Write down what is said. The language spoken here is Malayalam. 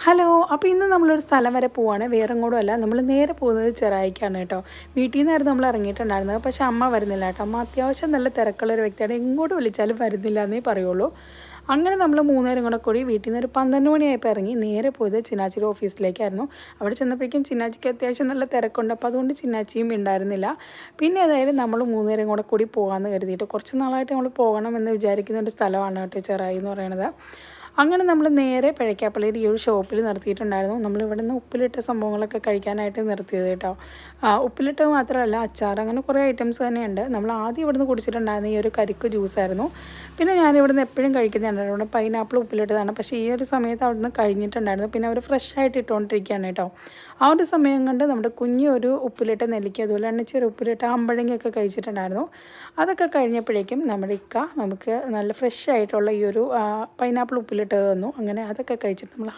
ഹലോ. അപ്പോൾ ഇന്ന് നമ്മളൊരു സ്ഥലം വരെ പോവാണ്. വേറെങ്ങോട്ടും അല്ല. നമ്മൾ നേരെ പോകുന്നത് ചെറായിക്കാണ് കേട്ടോ. വീട്ടിൽ നിന്നായിരുന്നു നമ്മൾ ഇറങ്ങിയിട്ടുണ്ടായിരുന്നത്. പക്ഷേ അമ്മ വരുന്നില്ല കേട്ടോ. അമ്മ അത്യാവശ്യം നല്ല തിരക്കുള്ള ഒരു വ്യക്തിയാണ്. എങ്ങോട്ട് വിളിച്ചാലും വരുന്നില്ല എന്നേ പറയുള്ളൂ. അങ്ങനെ നമ്മൾ മൂന്നുപേരും കൂടെ കൂടി വീട്ടിൽ നിന്ന് ഒരു 12 മണിയായപ്പോൾ ഇറങ്ങി നേരെ പോയത് ചിന്നാച്ചിയുടെ ഓഫീസിലേക്കായിരുന്നു. അവിടെ ചെന്നപ്പോഴേക്കും ചിന്നാച്ചിക്ക് അത്യാവശ്യം നല്ല തിരക്കുണ്ട്. അപ്പോൾ അതുകൊണ്ട് ചിന്നാച്ചിയും ഉണ്ടായിരുന്നില്ല. പിന്നെ ഏതായാലും നമ്മൾ മൂന്നുപേരും കൂടെ കൂടി പോകാമെന്ന് കരുതിയിട്ട് കുറച്ച് നാളായിട്ട് നമ്മൾ പോകണമെന്ന് വിചാരിക്കുന്ന ഒരു സ്ഥലമാണ് കേട്ടോ ചെറായി എന്ന് പറയുന്നത്. അങ്ങനെ നമ്മൾ നേരെ പഴയ്ക്കാപ്പള്ളിയിൽ ഈ ഒരു ഷോപ്പിൽ നിർത്തിയിട്ടുണ്ടായിരുന്നു. നമ്മളിവിടെ നിന്ന് ഉപ്പിലിട്ട സംഭവങ്ങളൊക്കെ കഴിക്കാനായിട്ട് നിർത്തിയത് കേട്ടോ. ഉപ്പിലിട്ടത് മാത്രമല്ല, അച്ചാർ, അങ്ങനെ കുറേ ഐറ്റംസ് തന്നെയുണ്ട്. നമ്മൾ ആദ്യം ഇവിടുന്ന് കുടിച്ചിട്ടുണ്ടായിരുന്ന ഈ ഒരു കരിക്ക് ജ്യൂസായിരുന്നു. പിന്നെ ഞാനിവിടുന്ന് എപ്പോഴും കഴിക്കുന്നുണ്ട്. ഇവിടെ പൈനാപ്പിൾ ഉപ്പിലിട്ടതാണ്. പക്ഷേ ഈ ഒരു സമയത്ത് അവിടുന്ന് കഴിഞ്ഞിട്ടുണ്ടായിരുന്നു. പിന്നെ അവർ ഫ്രഷ് ആയിട്ട് ഇട്ടുകൊണ്ടിരിക്കുകയാണ് കേട്ടോ. ആ ഒരു സമയം കൊണ്ട് നമ്മുടെ കുഞ്ഞ് ഒരു ഉപ്പിലിട്ട നെല്ലിക്ക, അതുപോലെ എണ്ണച്ചൊരു ഉപ്പിലിട്ട അമ്പഴങ്ങയൊക്കെ കഴിച്ചിട്ടുണ്ടായിരുന്നു. അതൊക്കെ കഴിഞ്ഞപ്പോഴേക്കും നമ്മുടെ ഇക്ക നമുക്ക് നല്ല ഫ്രഷ് ആയിട്ടുള്ള ഈ ഒരു പൈനാപ്പിൾ ഉപ്പിലിട്ട് തന്നു. അങ്ങനെ അതൊക്കെ കഴിച്ചിട്ട് നമ്മൾ